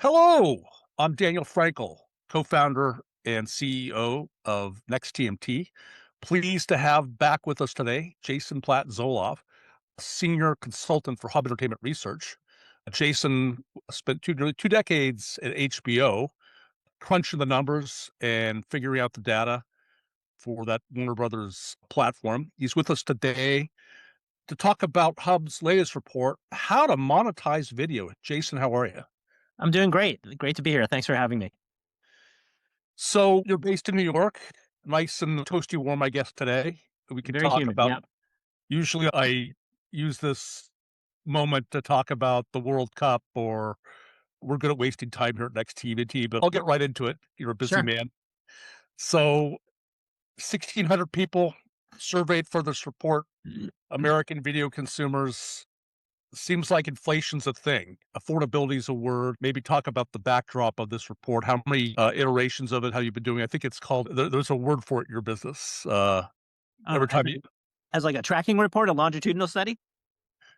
Hello, I'm Daniel Frankel, co-founder and CEO of Next TMT. Pleased to have back with us today Jason Platt Zolov, senior consultant for Hub Entertainment Research. Jason spent nearly 2 decades at HBO, crunching the numbers and figuring out the data for that Warner Brothers platform. He's with us today to talk about Hub's latest report, How to Monetize Video. Jason, how are you? I'm doing great. Great to be here. Thanks for having me. So you're based in New York, nice and toasty warm, I guess, today. We could Very talk humid. about, Yeah. usually I use this moment to talk about the World Cup, or we're good at wasting time here at Next TMT, but I'll get right into it. You're a busy Sure. man. So 1,600 people surveyed for this report, American video consumers. Seems like inflation's a thing. Affordability is a word. Maybe talk about the backdrop of this report. How many iterations of it have you been doing? I think it's called, there's a word for it in your business. Oh, Every time you, as like a tracking report, a longitudinal study?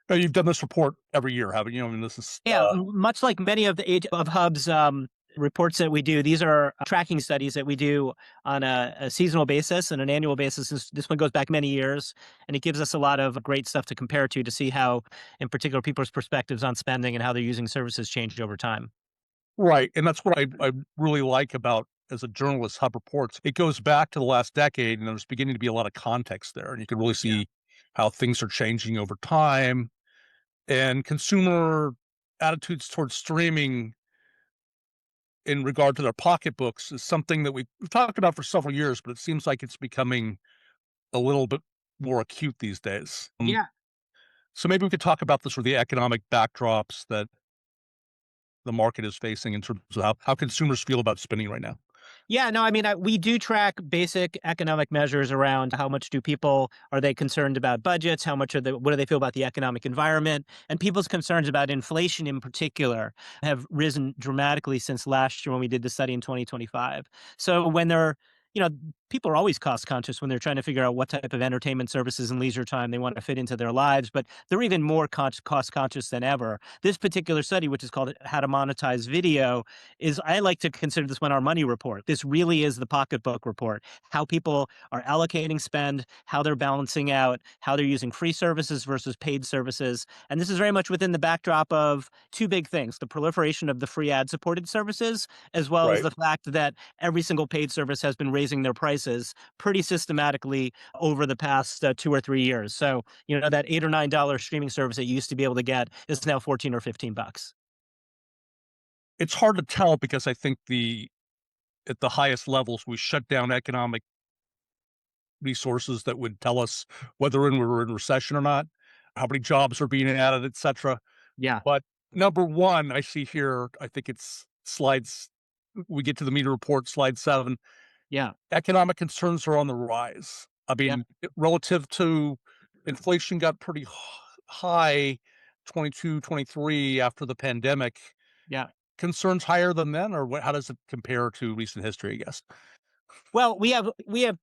you've done this report every year, haven't you? I mean, this is, Yeah. Much like many of the of Hub's reports that we do, these are tracking studies that we do on a seasonal basis and an annual basis. This one goes back many years, and it gives us a lot of great stuff to compare to see how, in particular, people's perspectives on spending and how they're using services changed over time. right. And that's what I really like about, as a journalist, Hub Reports. It goes back to the last decade, and there's beginning to be a lot of context there. And you can really Yeah. see how things are changing over time, and consumer attitudes towards streaming in regard to their pocketbooks is something that we've talked about for several years, but it seems like it's becoming a little bit more acute these days. Yeah. So maybe we could talk about the sort of the economic backdrops that the market is facing in terms of how consumers feel about spending right now. Yeah, no, I mean, we do track basic economic measures around how much do people are they concerned about budgets, how much are they what do they feel about the economic environment, and people's concerns about inflation in particular have risen dramatically since last year when we did the study in 2025. So when they're you know, people are always cost conscious when they're trying to figure out what type of entertainment services and leisure time they want to fit into their lives, but they're even more cost conscious than ever. This particular study, which is called How to Monetize Video, is I like to consider this one our money report. This really is the pocketbook report. How people are allocating spend, how they're balancing out, how they're using free services versus paid services. And this is very much within the backdrop of two big things: the proliferation of the free ad supported services, as well as Right. the fact that every single paid service has been raising their prices pretty systematically over the past 2 or 3 years. So, that $8 or $9 streaming service that you used to be able to get is now 14 or $15. It's hard to tell because I think at the highest levels, we shut down economic resources that would tell us whether we're in recession or not, how many jobs are being added, et cetera. Yeah. But number one, I see here, I think it's slides, we get to the media report, slide 7. Yeah. Economic concerns are on the rise. I Yeah. mean, relative to inflation got pretty high 22, 23 after the pandemic. Yeah. Concerns higher than then, or how does it compare to recent history, I guess? Well, we have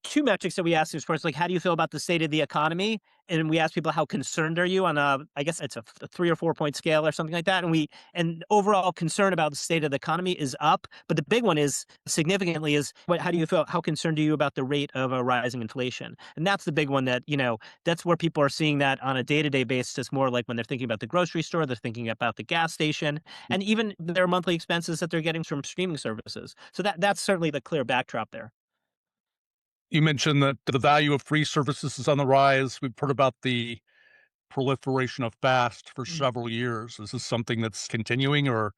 two metrics that we ask of course, like how do you feel about the state of the economy? And we ask people how concerned are you on I guess it's a 3 or 4 point scale or something like that. And overall concern about the state of the economy is up. But the big one is significantly is how do you feel? How concerned are you about the rate of a rising inflation? And that's the big one that's where people are seeing that on a day-to-day basis, more like when they're thinking about the grocery store, they're thinking about the gas station, and even their monthly expenses that they're getting from streaming services. So that's certainly the clear backdrop there. You mentioned that the value of free services is on the rise. We've heard about the proliferation of fast for several years. Is this something that's continuing, or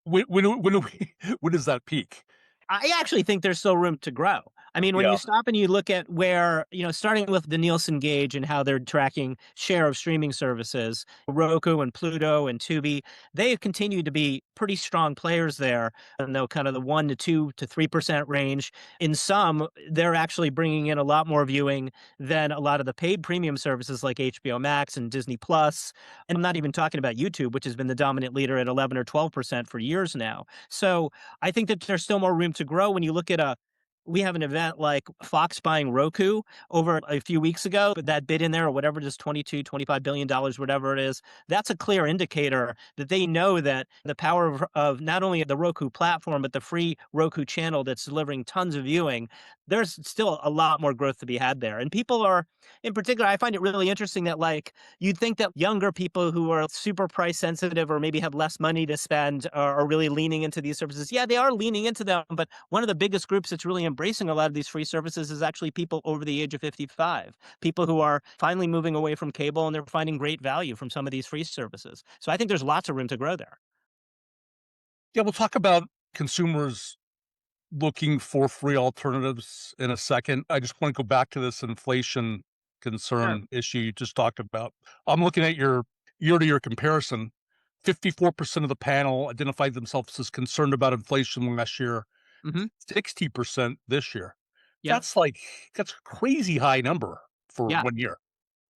when do we when does that peak? I actually think there's still room to grow. I mean, when Yeah. you stop and you look at where, starting with the Nielsen gauge and how they're tracking share of streaming services, Roku and Pluto and Tubi, they continue to be pretty strong players there, and though kind of the 1 to 2 to 3% range. In some, they're actually bringing in a lot more viewing than a lot of the paid premium services like HBO Max and Disney Plus. And I'm not even talking about YouTube, which has been the dominant leader at 11 or 12% for years now. So I think that there's still more room to grow when you look at We have an event like Fox buying Roku over a few weeks ago, but that bid in there or whatever, just 22, $25 billion, whatever it is. That's a clear indicator that they know that the power of not only the Roku platform, but the free Roku channel that's delivering tons of viewing. There's still a lot more growth to be had there. And people are, in particular, I find it really interesting that like you'd think that younger people who are super price sensitive or maybe have less money to spend are really leaning into these services. Yeah, they are leaning into them, but one of the biggest groups that's really embracing a lot of these free services is actually people over the age of 55, people who are finally moving away from cable and they're finding great value from some of these free services. So I think there's lots of room to grow there. Yeah, we'll talk about consumers looking for free alternatives in a second. I just want to go back to this inflation Sure. concern issue you just talked about. I'm looking at your year-to-year comparison. 54% of the panel identified themselves as concerned about inflation last year, Hmm. 60% this year. Yeah. That's like that's a crazy high number for Yeah. 1 year.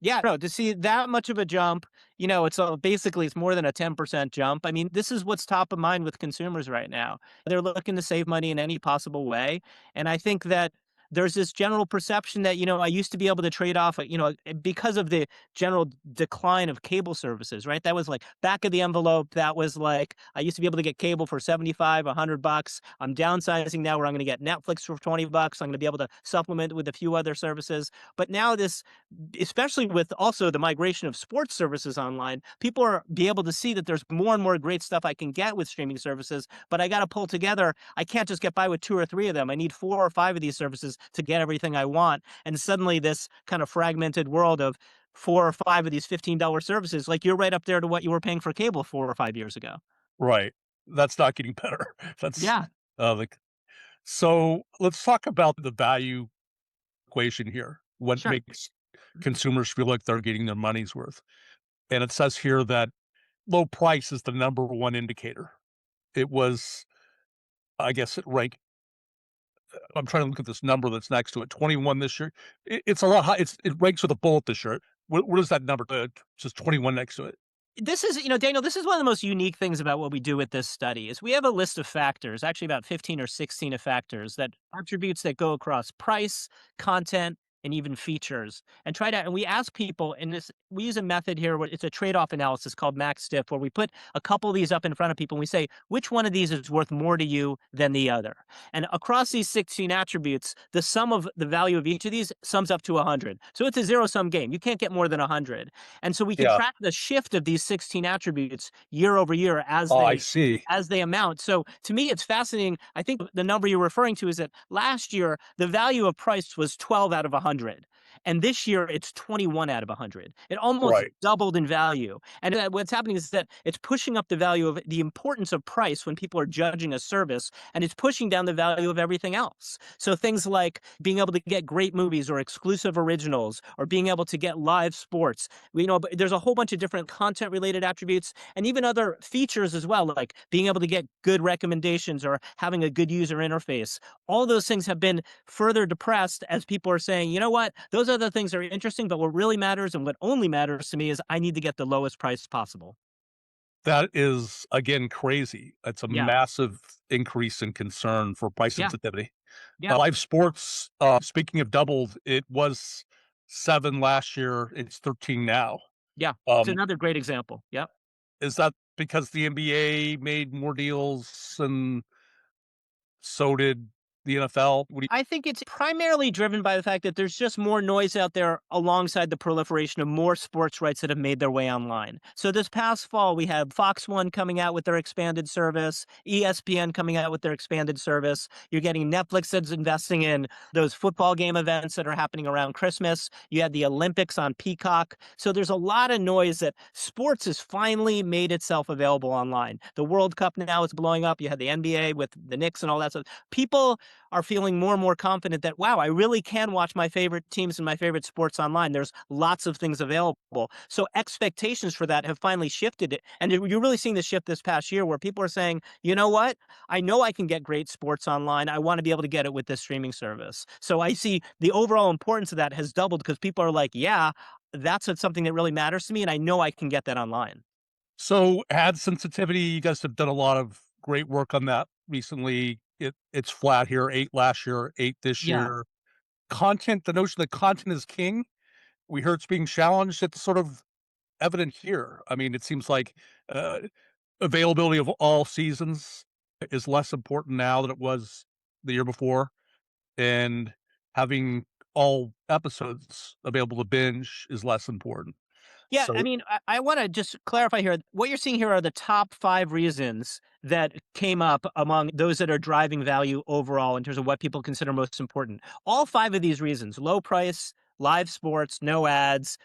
Yeah, no, to see that much of a jump, you know, basically it's more than a 10% jump. I mean, this is what's top of mind with consumers right now. They're looking to save money in any possible way. And I think that there's this general perception that, you know, I used to be able to trade off, you know, because of the general decline of cable services, right? That was like back of the envelope. That was like, I used to be able to get cable for 75, $100. I'm downsizing now where I'm going to get Netflix for $20. I'm going to be able to supplement with a few other services. But now this, especially with also the migration of sports services online, people are be able to see that there's more and more great stuff I can get with streaming services, but I got to pull together. I can't just get by with two or three of them. I need four or five of these services to get everything I want. And suddenly this kind of fragmented world of four or five of these $15 services, like you're right up there to what you were paying for cable 4 or 5 years ago. Right. That's not getting better. That's, Yeah, like so let's talk about the value equation here. What sure. makes consumers feel like they're getting their money's worth? And it says here that low price is the number one indicator. It was, I guess it ranked I'm trying to look at this number that's next to it, 21 this year. It's a lot high. It ranks with a bullet this year. What is that number? Just 21 next to it. This is, you know, Daniel, this is one of the most unique things about what we do with this study is we have a list of factors, actually about 15 or 16 of factors that attributes that go across price, content, and even features and try to, and we ask people in this, we use a method here where it's a trade-off analysis called max stiff, where we put a couple of these up in front of people and we say, which one of these is worth more to you than the other? And across these 16 attributes, the sum of the value of each of these sums up to 100. So it's a zero sum game. You can't get more than 100. And so we can Yeah. track the shift of these 16 attributes year over year Oh, I see. as they amount. So to me, it's fascinating. I think the number you're referring to is that last year the value of price was 12 out of 100. And this year it's 21 out of 100. It almost Right. doubled in value. And what's happening is that it's pushing up the value of the importance of price when people are judging a service, and it's pushing down the value of everything else. So things like being able to get great movies or exclusive originals or being able to get live sports, you know, but there's a whole bunch of different content related attributes and even other features as well, like being able to get good recommendations or having a good user interface. All those things have been further depressed as people are saying, you know what, those other things are interesting, but what really matters and what only matters to me is I need to get the lowest price possible. That is, again, crazy. It's a Yeah. massive increase in concern for price Yeah. sensitivity. Yeah. Live sports, speaking of doubled, it was 7 last year, it's 13 now. Yeah. It's Um, another great example. Yeah. is that because the NBA made more deals and so did the NFL? What do I think it's primarily driven by the fact that there's just more noise out there alongside the proliferation of more sports rights that have made their way online. So this past fall, we had Fox One coming out with their expanded service, ESPN coming out with their expanded service. You're getting Netflix that's investing in those football game events that are happening around Christmas. You had the Olympics on Peacock. So there's a lot of noise that sports has finally made itself available online. The World Cup now is blowing up. You had the NBA with the Knicks and all that stuff. People are feeling more and more confident that, wow, I really can watch my favorite teams and my favorite sports online. There's lots of things available. So expectations for that have finally shifted. And you're really seeing the shift this past year where people are saying, you know what? I know I can get great sports online. I want to be able to get it with this streaming service. So I see the overall importance of that has doubled because people are like, yeah, something that really matters to me. And I know I can get that online. So ad sensitivity, you guys have done a lot of great work on that recently. it's flat here, 8 last year, 8 this Yeah. year. Content, the notion that content is king, we hear it's being challenged. It's sort of evident here. I mean, it seems like uh, availability of all seasons is less important now than it was the year before, and having all episodes available to binge is less important. Yeah, I So, mean, I want to just clarify here. What you're seeing here are the top 5 reasons that came up among those that are driving value overall in terms of what people consider most important. All 5 of these reasons: low price, live sports, no ads,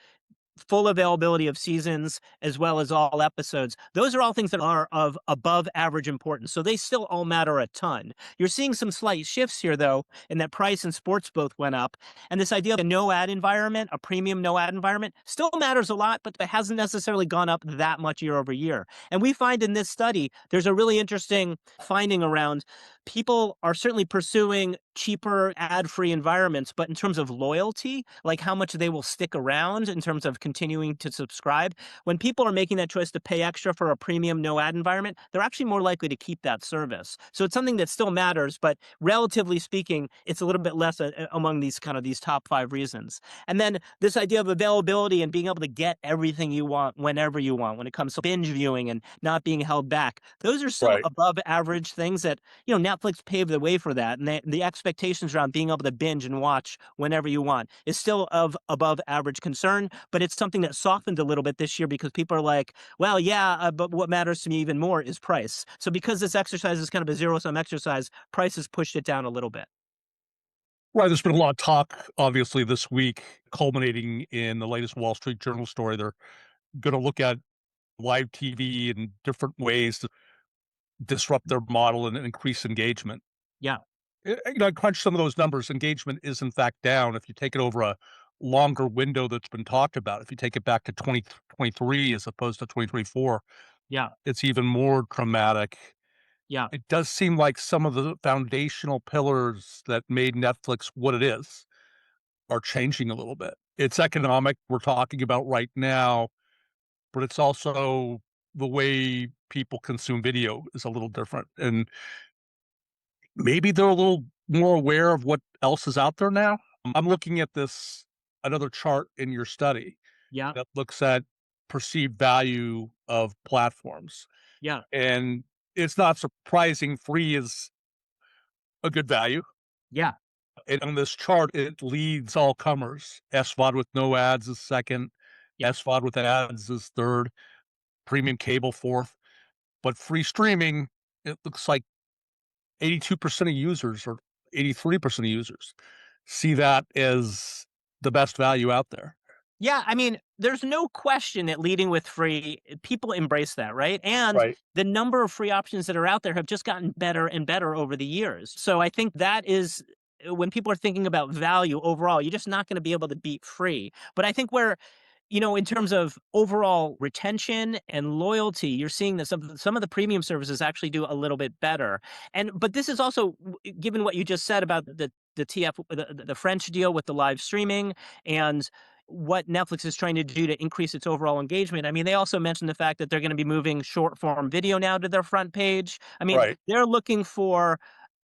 full availability of seasons, as well as all episodes. Those are all things that are of above average importance. So they still all matter a ton. You're seeing some slight shifts here, though, in that price and sports both went up. And this idea of a no ad environment, a premium no ad environment, still matters a lot, but it hasn't necessarily gone up that much year over year. And we find in this study, there's a really interesting finding around people are certainly pursuing cheaper ad-free environments, but in terms of loyalty, like how much they will stick around in terms of continuing to subscribe, when people are making that choice to pay extra for a premium no ad environment, they're actually more likely to keep that service. So it's something that still matters, but relatively speaking, it's a little bit less among these top 5 reasons. And then this idea of availability and being able to get everything you want whenever you want when it comes to binge viewing and not being held back. Those are still right. above average things that, Netflix paved the way for that. And the expectations around being able to binge and watch whenever you want is still of above average concern, but it's something that softened a little bit this year because people are like, well, yeah, but what matters to me even more is price. So because this exercise is kind of a zero sum exercise, price has pushed it down a little bit. Right, there's been a lot of talk, obviously, this week, culminating in the latest Wall Street Journal story. They're gonna look at live TV in different ways to disrupt their model and increase engagement. Yeah. I crunched some of those numbers. Engagement is, in fact, down. If you take it over a longer window that's been talked about, if you take it back to 2023 as opposed to 2024, Yeah. it's even more dramatic. Yeah. It does seem like some of the foundational pillars that made Netflix what it is are changing a little bit. It's economic, we're talking about right now, but it's also the way people consume video is a little different, and maybe they're a little more aware of what else is out there now. I'm looking at this another chart in your study Yeah. that looks at perceived value of platforms, Yeah. and it's not surprising free is a good value. Yeah. And on this chart, it leads all comers. SVOD with no ads is second, Yeah. SVOD with ads is third, premium cable fourth, but free streaming, it looks like 82% of users or 83% of users see that as the best value out there. Yeah, I mean, there's no question that leading with free, people embrace that, right? And Right. the number of free options that are out there have just gotten better and better over the years. So I think that is when people are thinking about value overall, you're just not going to be able to beat free. But I think where in terms of overall retention and loyalty, you're seeing that some of the premium services actually do a little bit better. And but this is also given what you just said about the TF the French deal with the live streaming and what Netflix is trying to do to increase its overall engagement. I mean, they also mentioned the fact that they're going to be moving short form video now to their front page. I mean, Right. they're looking for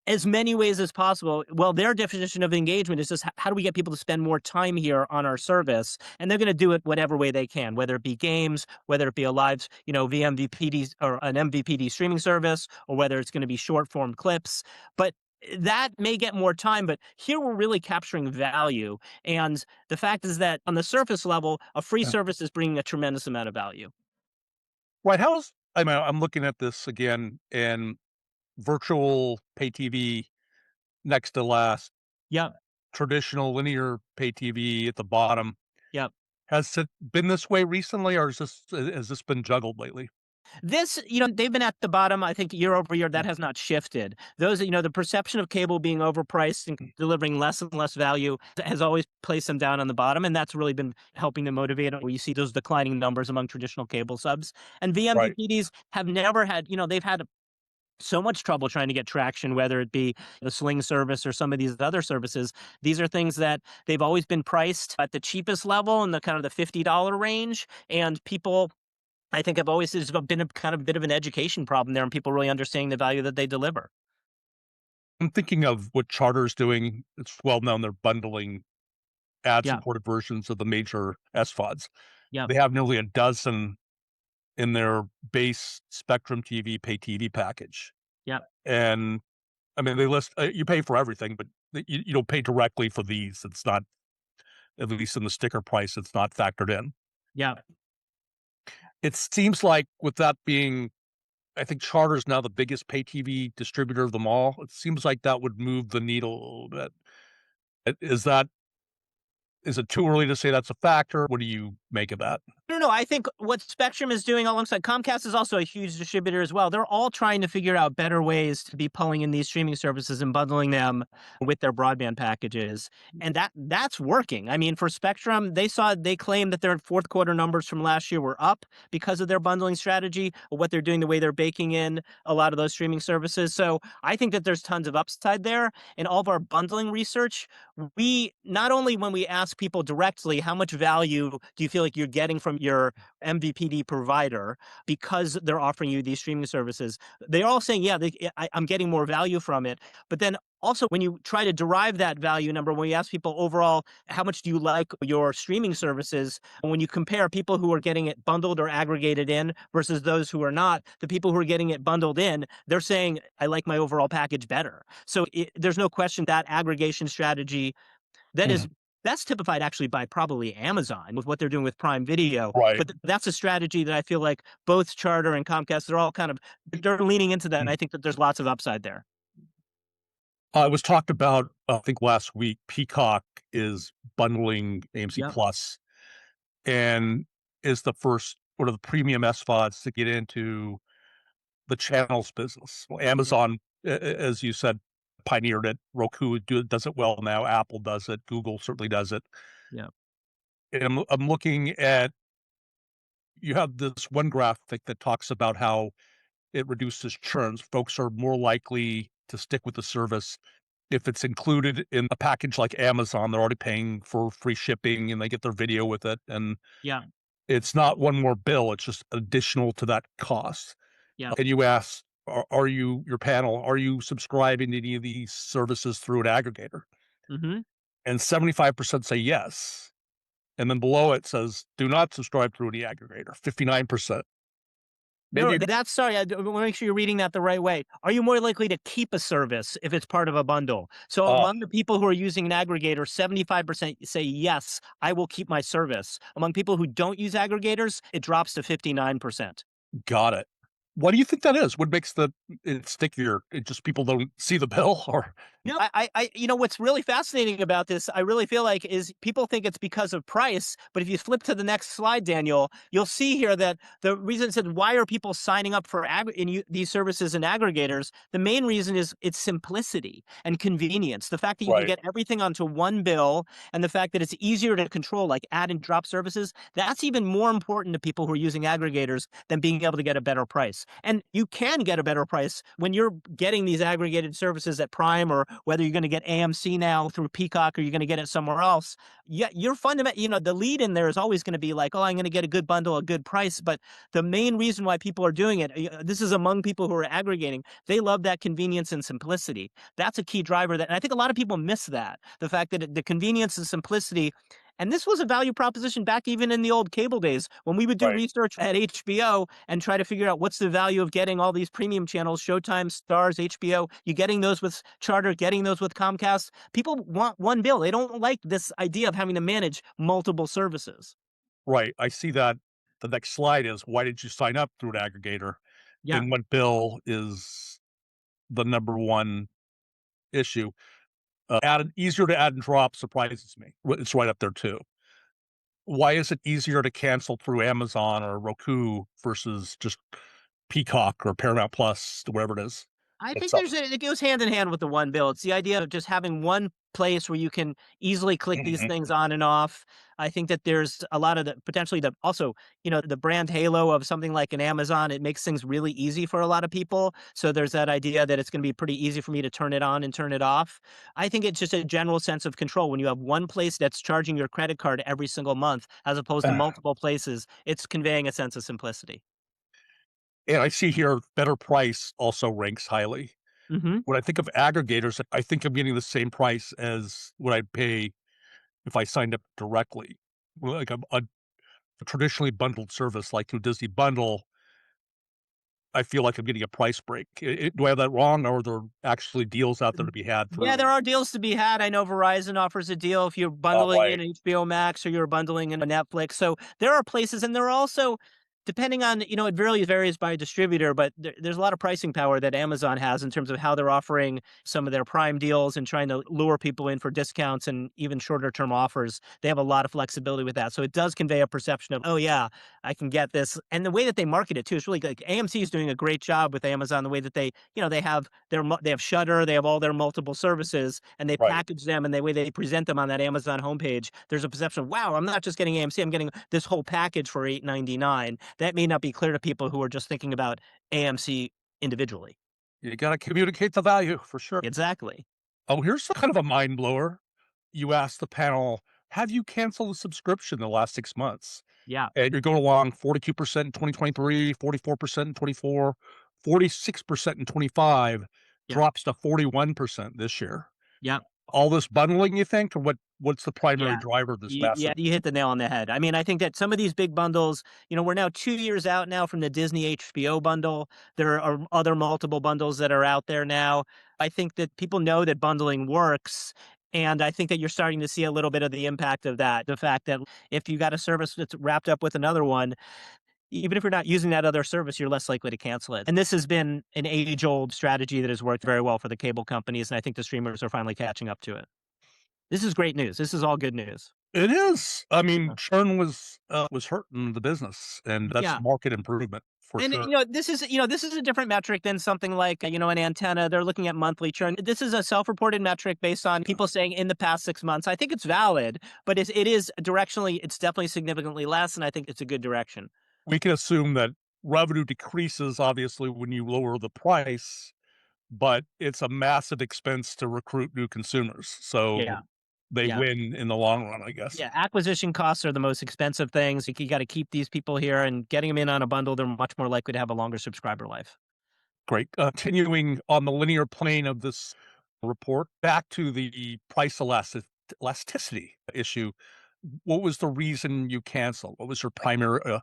as many ways as possible. Well, their definition of engagement is just how do we get people to spend more time here on our service? And they're going to do it whatever way they can, whether it be games, whether it be a live, VMVPD or an MVPD streaming service, or whether it's going to be short form clips. But that may get more time, but here we're really capturing value. And the fact is that on the surface level, a free Yeah. service is bringing a tremendous amount of value. Right. I mean, I'm looking at this again, and virtual pay TV next to last, Yep. traditional linear pay TV at the bottom. Yep. Has it been this way recently, or has this been juggled lately? This, they've been at the bottom, I think, year over year. That has not shifted. Those, the perception of cable being overpriced and delivering less and less value has always placed them down on the bottom. And that's really been helping to motivate it, where you see those declining numbers among traditional cable subs. And Right. VMVPDs have never had, they've had so much trouble trying to get traction, whether it be the Sling service or some of these other services. These are things that they've always been priced at the cheapest level in the kind of the $50 range. And people, I think, have always, there's been a kind of bit of an education problem there and people really understanding the value that they deliver. I'm thinking of what Charter's doing. It's well known they're bundling Yeah. ad-supported versions of the major SVODs. Yeah. They have nearly a dozen in their base Spectrum TV pay TV package. Yeah. And, I mean, they list you pay for everything, but you don't pay directly for these. It's not, at least in the sticker price, it's not factored in. Yeah. It seems like with that being, I think Charter's now the biggest pay TV distributor of them all. It seems like that would move the needle a little bit. Is that, is it too early to say that's a factor? What do you make of that? No, no, I think what Spectrum is doing alongside Comcast is also a huge distributor as well. They're all trying to figure out better ways to be pulling in these streaming services and bundling them with their broadband packages. And that's working. I mean, for Spectrum, they claimed that their fourth quarter numbers from last year were up because of their bundling strategy, or what they're doing, the way they're baking in a lot of those streaming services. So I think that there's tons of upside there. In all of our bundling research, we not only, when we ask people directly, how much value do you feel like you're getting from your MVPD provider because they're offering you these streaming services, they're all saying, yeah, I'm getting more value from it. But then also, when you try to derive that value number, when you ask people overall, how much do you like your streaming services? And when you compare people who are getting it bundled or aggregated in versus those who are not, the people who are getting it bundled in, they're saying, I like my overall package better. So there's no question that aggregation strategy that is Mhm. that's typified actually by probably Amazon with what they're doing with Prime Video. Right. But that's a strategy that I feel like both Charter and Comcast, they're all kind of they're leaning into that. And Mm. I think that there's lots of upside there. It was talked about, I think last week, Peacock is bundling AMC Yep. Plus and is the first one of the premium SVODs to get into the channels business. Well, Yep. Amazon, as you said, pioneered it. Roku does it well now. Apple does it. Google certainly does it. Yep. And I'm looking at, you have this one graphic that talks about how it reduces churns. Folks are more likely to stick with the service if it's included in a package like Amazon. They're already paying for free shipping and they get their video with it. And Yeah. it's not one more bill, it's just additional to that cost. Yeah. And you ask, are you, your panel, are you subscribing to any of these services through an aggregator? Hmm. And 75% say yes. And then below it says, do not subscribe through any aggregator, 59%. No, Maybe, that's sorry. I want to make sure you're reading that the right way. Are you more likely to keep a service if it's part of a bundle? So uh, among the people who are using an aggregator, 75% say yes, I will keep my service. Among people who don't use aggregators, it drops to 59%. got it. Why do you think that is? What makes it stickier? It just people don't see the bill, or No, what's really fascinating about this, I really feel like, is people think it's because of price. But if you flip to the next slide, Daniel, you'll see here that the reason it said, why are people signing up for these services and aggregators? The main reason is it's simplicity and convenience. The fact that you can right, get everything onto one bill, and the fact that it's easier to control, like add and drop services, that's even more important to people who are using aggregators than being able to get a better price. And you can get a better price when you're getting these aggregated services at Prime, or whether you're going to get AMC now through Peacock or you're going to get it somewhere else. Yeah, you're fundamental. The lead in there is always going to be like, oh, I'm going to get a good bundle, a good price. But the main reason why people are doing it, this is among people who are aggregating. They love that convenience and simplicity. That's a key driver. And I think a lot of people miss that. The fact that the convenience and simplicity. And this was a value proposition back even in the old cable days when we would do right, research at HBO and try to figure out what's the value of getting all these premium channels, Showtime, Stars, HBO. You getting those with Charter, getting those with Comcast. People want one bill. They don't like this idea of having to manage multiple services. right. I see that. The next slide is, why did you sign up through an aggregator? Yeah. And what bill is the number one issue? Easier to add and drop surprises me. It's right up there too. Why is it easier to cancel through Amazon or Roku versus just Peacock or Paramount Plus, whatever it is? I think It's up. it goes hand in hand with the one bill. It's the idea of just having one place where you can easily click these Mhm. things on and off. I think that there's a lot of the potentially the also, the brand halo of something like an Amazon. It makes things really easy for a lot of people. So there's that idea that it's going to be pretty easy for me to turn it on and turn it off. I think it's just a general sense of control when you have one place that's charging your credit card every single month as opposed to multiple places. It's conveying a sense of simplicity. And I see here better price also ranks highly. Hmm. When I think of aggregators, I think I'm getting the same price as what I'd pay if I signed up directly. Well, like a traditionally bundled service like through Disney Bundle, I feel like I'm getting a price break. Do I have that wrong, or are there actually deals out there to be had Yeah, there through? are deals to be had. I know Verizon offers a deal if you're bundling Right. in HBO Max or you're bundling in a Netflix. So there are places, and there are also, depending on, it varies by distributor, but there's a lot of pricing power that Amazon has in terms of how they're offering some of their Prime deals and trying to lure people in for discounts and even shorter term offers. They have a lot of flexibility with that. So it does convey a perception of, oh, yeah, I can get this. And the way that they market it too is really like AMC is doing a great job with Amazon, the way that they have they have Shutter, they have all their multiple services, and they Right. package them, and the way they present them on that Amazon homepage, there's a perception of, wow, I'm not just getting AMC, I'm getting this whole package for $8.99. That may not be clear to people who are just thinking about AMC individually. You gotta communicate the value for sure. Exactly. Oh, here's kind of a mind blower. You asked the panel, "Have you canceled a subscription in the last 6 months?" Yeah. And you're going along 42% in 2023, 44% in 24, 46% in 25, Yeah. drops to 41% this year. Yeah. All this bundling, you think, or what's the primary Yeah. driver of this Yeah, massive? you hit the nail on the head. I mean, I think that some of these big bundles, we're now 2 years out now from the Disney HBO bundle. There are other multiple bundles that are out there now. I think that people know that bundling works, and I think that you're starting to see a little bit of the impact of that. The fact that if you got a service that's wrapped up with another one, even if you're not using that other service, you're less likely to cancel it. And this has been an age-old strategy that has worked very well for the cable companies, and I think the streamers are finally catching up to it. This is great news. This is all good news. It is. I mean, Yeah. churn was hurting the business, and that's Yeah. market improvement for And, sure. this is a different metric than something like, an antenna. They're looking at monthly churn. This is a self-reported metric based on people saying in the past 6 months. I think it's valid, but it is directionally, it's definitely significantly less, and I think it's a good direction. We can assume that revenue decreases, obviously, when you lower the price, but it's a massive expense to recruit new consumers, so Yeah. they Yeah. win in the long run, I guess. Yeah, acquisition costs are the most expensive things. You gotta keep these people here, and getting them in on a bundle, they're much more likely to have a longer subscriber life. Great. Continuing on the linear plane of this report, back to the price elasticity issue. What was the reason you canceled? What was your primary, uh,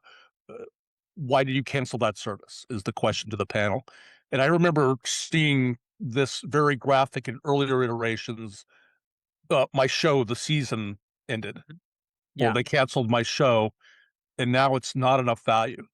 why did you cancel that service? Is the question to the panel. And I remember seeing this very graphic in earlier iterations. My show, the season ended. Well, Yeah. they canceled my show, and now it's not enough value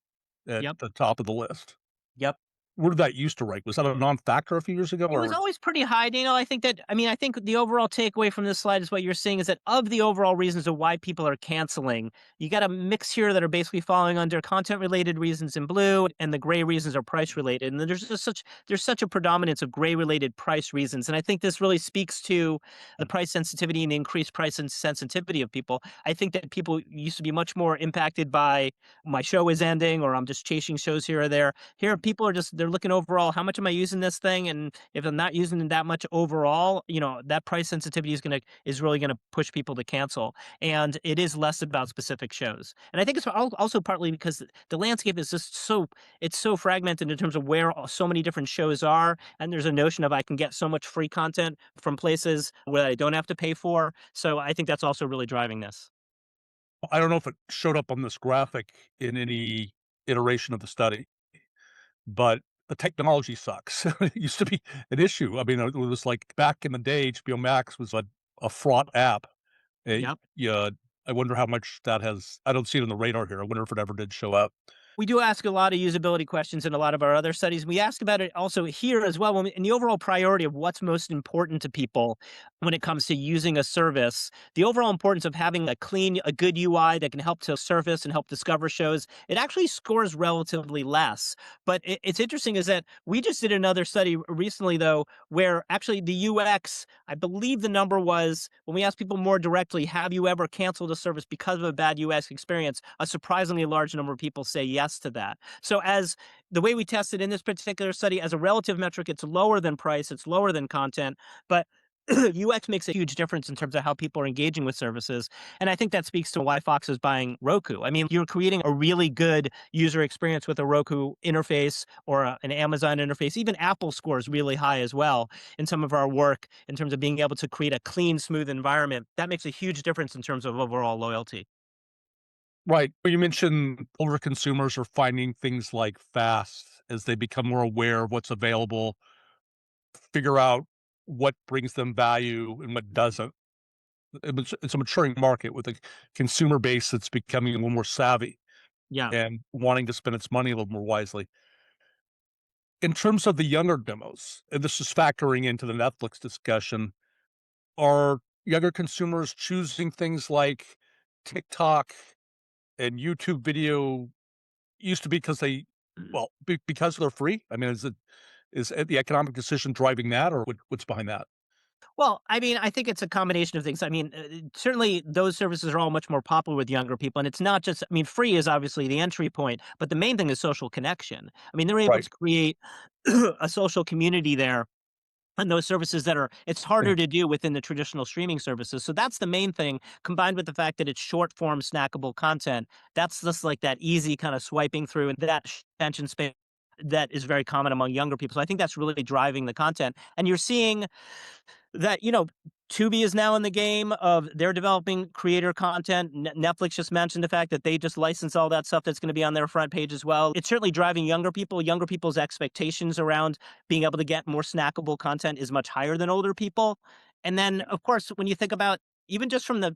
at Yep. the top of the list. Yep. Where did that used to rank? Was that a non-factor a few years ago, It was or always pretty high. I think the overall takeaway from this slide is what you're seeing is that of the overall reasons of why people are canceling, you got a mix here that are basically falling under content related reasons in blue, and the gray reasons are price related. And there's such a predominance of gray related price reasons. And I think this really speaks to the price sensitivity and the increased price and sensitivity of people. I think that people used to be much more impacted by my show is ending, or I'm just chasing shows here or there. Here, people are they're looking overall, how much am I using this thing? And if I'm not using it that much overall, that price sensitivity is really gonna push people to cancel. And it is less about specific shows. And I think it's also partly because the landscape is just it's so fragmented in terms of where so many different shows are. And there's a notion of I can get so much free content from places where I don't have to pay for. So I think that's also really driving this. I don't know if it showed up on this graphic in any iteration of the study, but the technology sucks. It used to be an issue. I mean, it was like back in the day, HBO Max was a fraught app. Yep. Yeah, I wonder how much that has. I don't see it on the radar here. I wonder if it ever did show up. We do ask a lot of usability questions in a lot of our other studies. We ask about it also here as well. In the overall priority of what's most important to people when it comes to using a service, the overall importance of having a good UI that can help to surface and help discover shows, it actually scores relatively less. But it's interesting is that we just did another study recently, though, where actually the UX, I believe the number was when we asked people more directly, have you ever canceled a service because of a bad UX experience? A surprisingly large number of people say yes to that. So as the way we tested in this particular study, as a relative metric, it's lower than price, it's lower than content, but UX makes a huge difference in terms of how people are engaging with services. And I think that speaks to why Fox is buying Roku. I mean, you're creating a really good user experience with a Roku interface or an Amazon interface. Even Apple scores really high as well in some of our work in terms of being able to create a clean, smooth environment. That makes a huge difference in terms of overall loyalty. Right. Well, you mentioned older consumers are finding things like fast as they become more aware of what's available, figure out what brings them value and what doesn't. It's a maturing market with a consumer base that's becoming a little more savvy Yeah. and wanting to spend its money a little more wisely. In terms of the younger demos, and this is factoring into the Netflix discussion, are younger consumers choosing things like TikTok and YouTube video used to be because they because they're free? I mean, is the economic decision driving that, or what's behind that? Well, I mean, I think it's a combination of things. I mean, certainly those services are all much more popular with younger people. And it's not just, I mean, free is obviously the entry point, but the main thing is social connection. I mean, they're able Right. to create a social community there and those services that are it's And harder to do within the traditional streaming services. So that's the main thing, combined with the fact that it's short form snackable content. That's just like that easy kind of swiping through and that attention span that is very common among younger people. So I think that's really driving the content. And you're seeing that, Tubi is now in the game of they're developing creator content. Netflix just mentioned the fact that they just license all that stuff that's going to be on their front page as well. It's certainly driving younger people. Younger people's expectations around being able to get more snackable content is much higher than older people. And then, of course, when you think about even just from the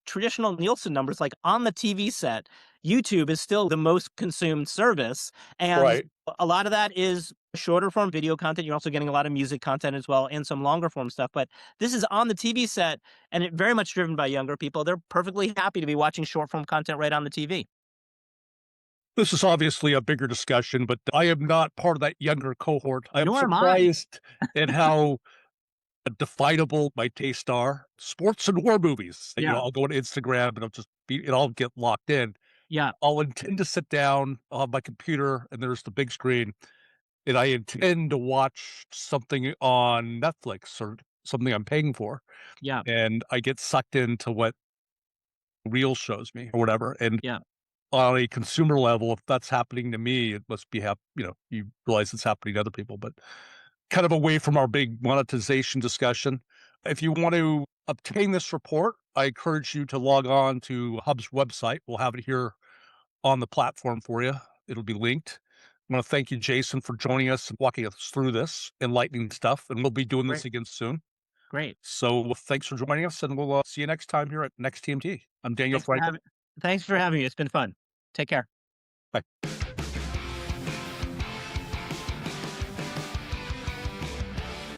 traditional Nielsen numbers, like on the TV set, YouTube is still the most consumed service. And right. a lot of that is shorter form video content. You're also getting a lot of music content as well and some longer form stuff. But this is on the TV set and it very much driven by younger people. They're perfectly happy to be watching short form content right on the TV. This is obviously a bigger discussion, but I am not part of that younger cohort. I am Nor am I. surprised at how definable my tastes are. Sports and war movies. Yeah. I'll go on Instagram and I'll get locked in. Yeah. I'll intend to sit down, I'll have my computer, and there's the big screen, and I intend to watch something on Netflix or something I'm paying for, Yeah. and I get sucked into what Reel shows me or whatever, and Yeah. on a consumer level, if that's happening to me, it must be you realize it's happening to other people, but kind of away from our big monetization discussion. If you want to obtain this report, I encourage you to log on to Hub's website. We'll have it here on the platform for you. It'll be linked. I want to thank you, Jason, for joining us and walking us through this enlightening stuff. And we'll be doing this Great. again soon. Great. So thanks for joining us, and we'll see you next time here at Next TMT. I'm Daniel Thanks for Frankel. having thanks for having me. It's been fun. Take care.